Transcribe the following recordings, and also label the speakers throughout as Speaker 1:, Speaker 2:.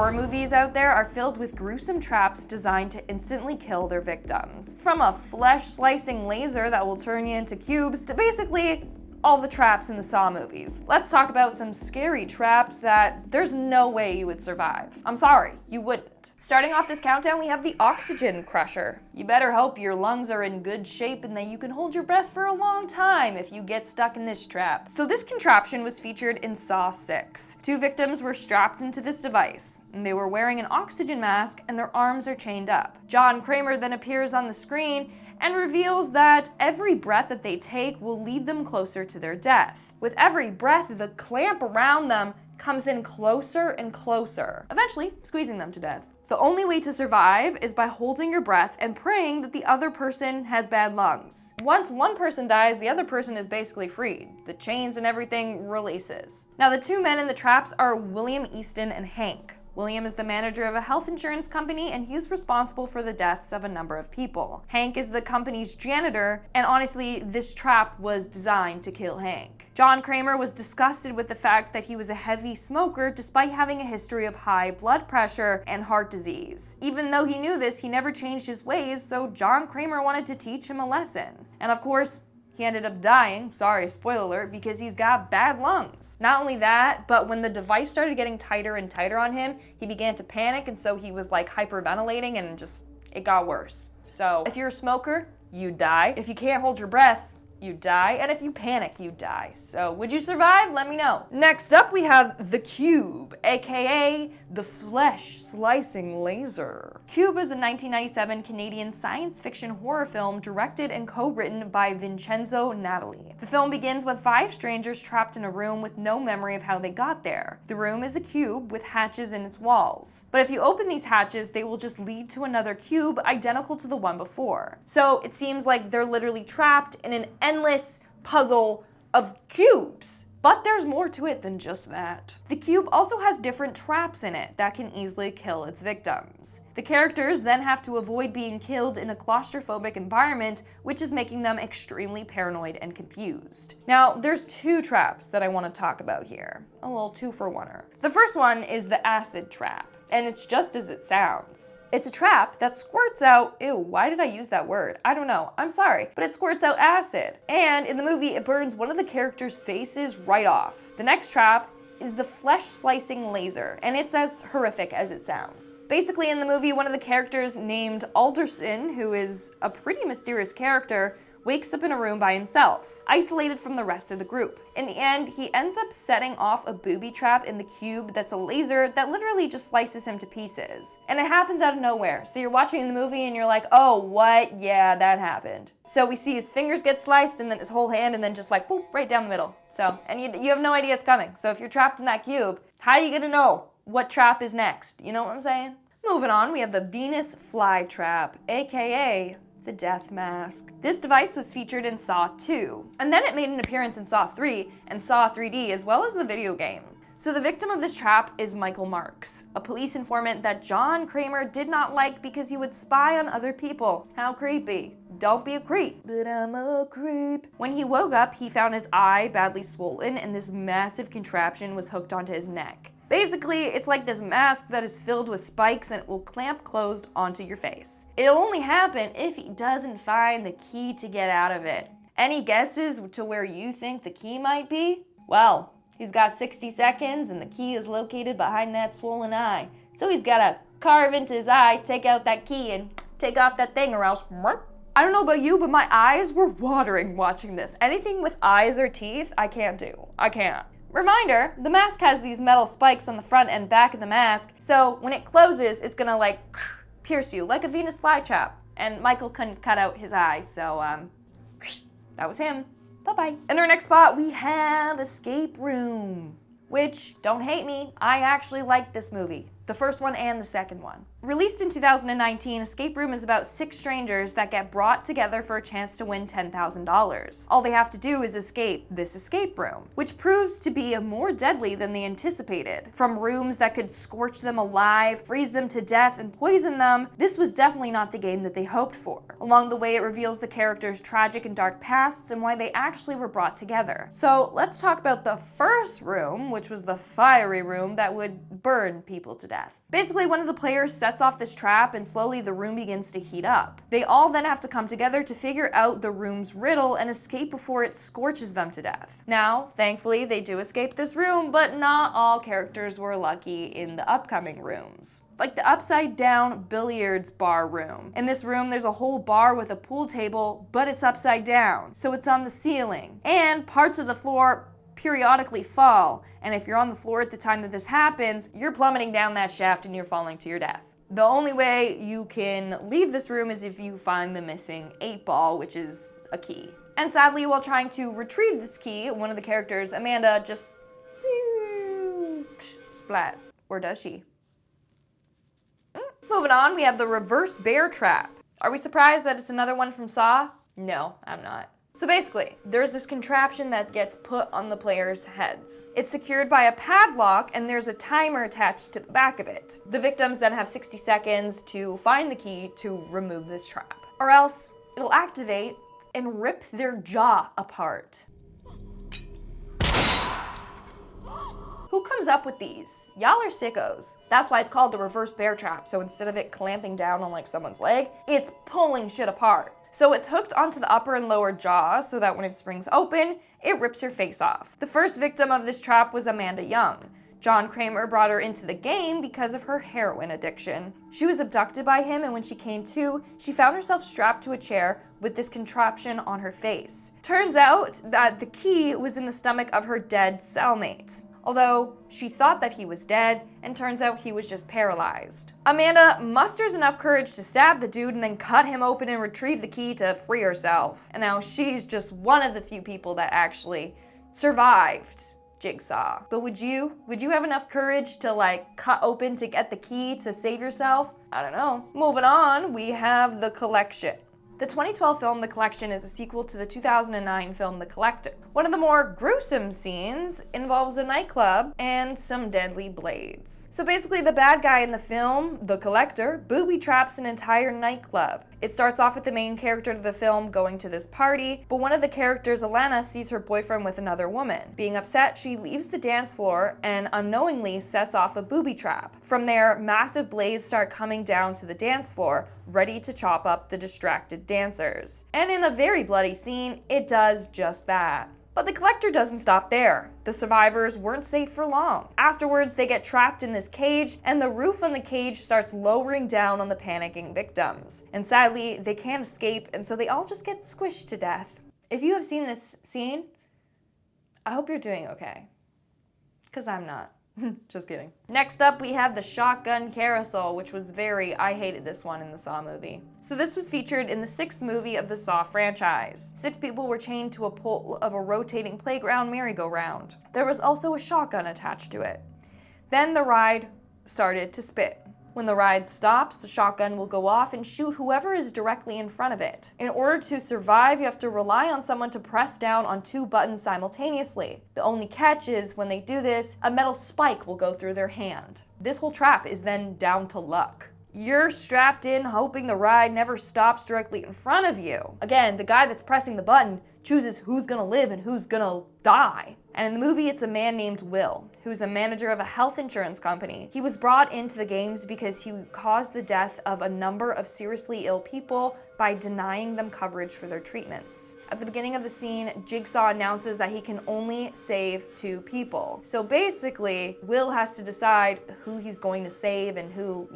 Speaker 1: horror movies out there are filled with gruesome traps designed to instantly kill their victims. From a flesh-slicing laser that will turn you into cubes to basically all the traps in the Saw movies. Let's talk about some scary traps that there's no way you would survive. I'm sorry, you wouldn't. Starting off this countdown, we have the oxygen crusher. You better hope your lungs are in good shape and that you can hold your breath for a long time if you get stuck in this trap. So this contraption was featured in Saw 6. 2 victims were strapped into this device, and they were wearing an oxygen mask and their arms are chained up. John Kramer then appears on the screen and reveals that every breath that they take will lead them closer to their death. With every breath, the clamp around them comes in closer and closer, eventually squeezing them to death. The only way to survive is by holding your breath and praying that the other person has bad lungs. Once one person dies, the other person is basically freed. The chains and everything releases. Now, the 2 men in the traps are William Easton and Hank. William is the manager of a health insurance company and he's responsible for the deaths of a number of people. Hank is the company's janitor, and honestly, this trap was designed to kill Hank. John Kramer was disgusted with the fact that he was a heavy smoker despite having a history of high blood pressure and heart disease. Even though he knew this, he never changed his ways, so John Kramer wanted to teach him a lesson. And of course, he ended up dying, sorry, spoiler alert, because he's got bad lungs. Not only that, but when the device started getting tighter and tighter on him, he began to panic, and so he was like hyperventilating and it got worse. So if you're a smoker, you die. If you can't hold your breath, you die, and if you panic, you die. So would you survive? Let me know. Next up, we have the Cube, aka the flesh-slicing laser. Cube is a 1997 Canadian science fiction horror film directed and co-written by Vincenzo Natali. The film begins with 5 strangers trapped in a room with no memory of how they got there. The room is a cube with hatches in its walls. But if you open these hatches, they will just lead to another cube identical to the one before. So it seems like they're literally trapped in an endless puzzle of cubes. But there's more to it than just that. The cube also has different traps in it that can easily kill its victims. The characters then have to avoid being killed in a claustrophobic environment, which is making them extremely paranoid and confused. Now, there's 2 traps that I want to talk about here. A little 2-for-1-er. The first one is the acid trap, and it's just as it sounds. It's a trap that squirts out, ew, why did I use that word? I don't know, I'm sorry, but it squirts out acid. And in the movie, it burns one of the characters' faces right off. The next trap is the flesh-slicing laser, and it's as horrific as it sounds. Basically, in the movie, one of the characters named Alderson, who is a pretty mysterious character, wakes up in a room by himself, isolated from the rest of the group. In the end, he ends up setting off a booby trap in the cube that's a laser that literally just slices him to pieces. And it happens out of nowhere. So you're watching the movie and you're like, oh, what? Yeah, that happened. So we see his fingers get sliced and then his whole hand and then just like, boop, right down the middle. So, and you have no idea it's coming. So if you're trapped in that cube, how are you gonna know what trap is next? You know what I'm saying? Moving on, we have the Venus flytrap, aka the death mask. This device was featured in Saw 2, and then it made an appearance in Saw 3 and Saw 3D, as well as the video game. So the victim of this trap is Michael Marks, a police informant that John Kramer did not like because he would spy on other people. How creepy. Don't be a creep. But I'm a creep. When he woke up, he found his eye badly swollen and this massive contraption was hooked onto his neck. Basically, it's like this mask that is filled with spikes and it will clamp closed onto your face. It'll only happen if he doesn't find the key to get out of it. Any guesses to where you think the key might be? Well, he's got 60 seconds and the key is located behind that swollen eye. So he's gotta carve into his eye, take out that key, and take off that thing or else... I don't know about you, but my eyes were watering watching this. Anything with eyes or teeth, I can't do. I can't. Reminder, the mask has these metal spikes on the front and back of the mask, so when it closes, it's gonna like pierce you like a Venus flytrap. And Michael couldn't cut out his eye, so that was him. Bye-bye. In our next spot, we have Escape Room, which, don't hate me, I actually like this movie. The first one and the second one. Released in 2019, Escape Room is about 6 strangers that get brought together for a chance to win $10,000. All they have to do is escape this escape room, which proves to be more deadly than they anticipated. From rooms that could scorch them alive, freeze them to death, and poison them, this was definitely not the game that they hoped for. Along the way, it reveals the characters' tragic and dark pasts and why they actually were brought together. So let's talk about the first room, which was the fiery room that would burn people to death. death. Basically, one of the players sets off this trap and slowly the room begins to heat up. They all then have to come together to figure out the room's riddle and escape before it scorches them to death. Now, thankfully, they do escape this room, but not all characters were lucky in the upcoming rooms. Like the upside down billiards bar room. In this room, there's a whole bar with a pool table, but it's upside down, so it's on the ceiling. And parts of the floor periodically fall, and if you're on the floor at the time that this happens, you're plummeting down that shaft and you're falling to your death. The only way you can leave this room is if you find the missing 8-ball, which is a key. And sadly, while trying to retrieve this key, one of the characters, Amanda, just splat. Or does she? Moving on, we have the reverse bear trap. Are we surprised that it's another one from Saw? No, I'm not. So basically, there's this contraption that gets put on the players' heads. It's secured by a padlock and there's a timer attached to the back of it. The victims then have 60 seconds to find the key to remove this trap, or else it'll activate and rip their jaw apart. Who comes up with these? Y'all are sickos. That's why it's called the reverse bear trap. So instead of it clamping down on like someone's leg, it's pulling shit apart. So it's hooked onto the upper and lower jaw so that when it springs open, it rips your face off. The first victim of this trap was Amanda Young. John Kramer brought her into the game because of her heroin addiction. She was abducted by him, and when she came to, she found herself strapped to a chair with this contraption on her face. Turns out that the key was in the stomach of her dead cellmate. Although she thought that he was dead, and turns out he was just paralyzed. Amanda musters enough courage to stab the dude and then cut him open and retrieve the key to free herself. And now she's just one of the few people that actually survived Jigsaw. But would you have enough courage to like cut open to get the key to save yourself? I don't know. Moving on, we have The Collection. The 2012 film The Collection is a sequel to the 2009 film The Collector. One of the more gruesome scenes involves a nightclub and some deadly blades. So basically the bad guy in the film, The Collector, booby traps an entire nightclub. It starts off with the main character of the film going to this party, but one of the characters, Alana, sees her boyfriend with another woman. Being upset, she leaves the dance floor and unknowingly sets off a booby trap. From there, massive blades start coming down to the dance floor, ready to chop up the distracted dancers. And in a very bloody scene, it does just that. But the Collector doesn't stop there. The survivors weren't safe for long. Afterwards, they get trapped in this cage, and the roof on the cage starts lowering down on the panicking victims. And sadly, they can't escape, and so they all just get squished to death. If you have seen this scene, I hope you're doing okay. 'Cause I'm not. Just kidding. Next up, we have the Shotgun Carousel, which was I hated this one in the Saw movie. So this was featured in the 6th movie of the Saw franchise. 6 people were chained to a pole of a rotating playground merry-go-round. There was also a shotgun attached to it. Then the ride started to spin. When the ride stops, the shotgun will go off and shoot whoever is directly in front of it. In order to survive, you have to rely on someone to press down on 2 buttons simultaneously. The only catch is, when they do this, a metal spike will go through their hand. This whole trap is then down to luck. You're strapped in, hoping the ride never stops directly in front of you. Again, the guy that's pressing the button chooses who's gonna live and who's gonna die. And in the movie, it's a man named Will, who's a manager of a health insurance company. He was brought into the games because he caused the death of a number of seriously ill people by denying them coverage for their treatments. At the beginning of the scene, Jigsaw announces that he can only save 2 people. So basically, Will has to decide who he's going to save and who,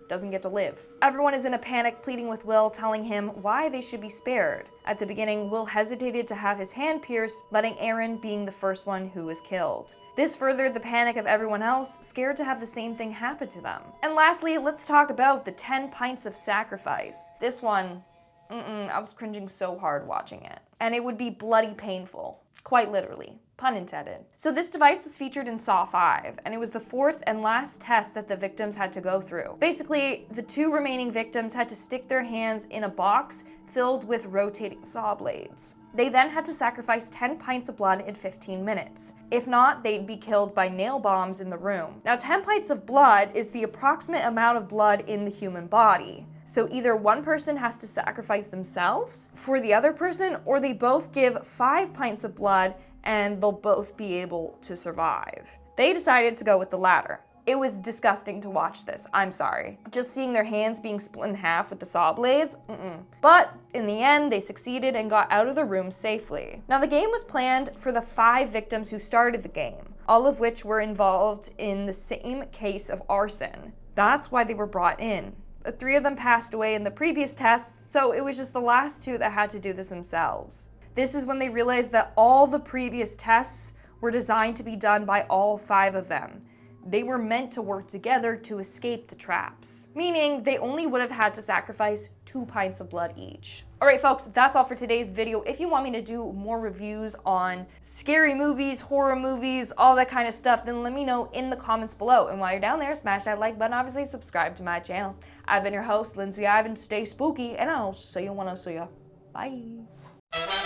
Speaker 1: doesn't get to live. Everyone is in a panic, pleading with Will, telling him why they should be spared. At the beginning, Will hesitated to have his hand pierced, letting Aaron being the first one who was killed. This furthered the panic of everyone else, scared to have the same thing happen to them. And lastly, let's talk about the 10 pints of sacrifice. This one, I was cringing so hard watching it. And it would be bloody painful, quite literally. Pun intended. So this device was featured in Saw 5, and it was the 4th and last test that the victims had to go through. Basically, the 2 remaining victims had to stick their hands in a box filled with rotating saw blades. They then had to sacrifice 10 pints of blood in 15 minutes. If not, they'd be killed by nail bombs in the room. Now, 10 pints of blood is the approximate amount of blood in the human body. So either one person has to sacrifice themselves for the other person, or they both give 5 pints of blood and they'll both be able to survive. They decided to go with the latter. It was disgusting to watch this, I'm sorry. Just seeing their hands being split in half with the saw blades, But in the end, they succeeded and got out of the room safely. Now the game was planned for the 5 victims who started the game, all of which were involved in the same case of arson. That's why they were brought in. 3 of them passed away in the previous tests, so it was just the last 2 that had to do this themselves. This is when they realized that all the previous tests were designed to be done by all 5 of them. They were meant to work together to escape the traps, meaning they only would have had to sacrifice 2 pints of blood each. All right, folks, that's all for today's video. If you want me to do more reviews on scary movies, horror movies, all that kind of stuff, then let me know in the comments below. And while you're down there, smash that like button, obviously subscribe to my channel. I've been your host, Lindsay Ivan. Stay spooky, and I'll see you when I see you. Bye.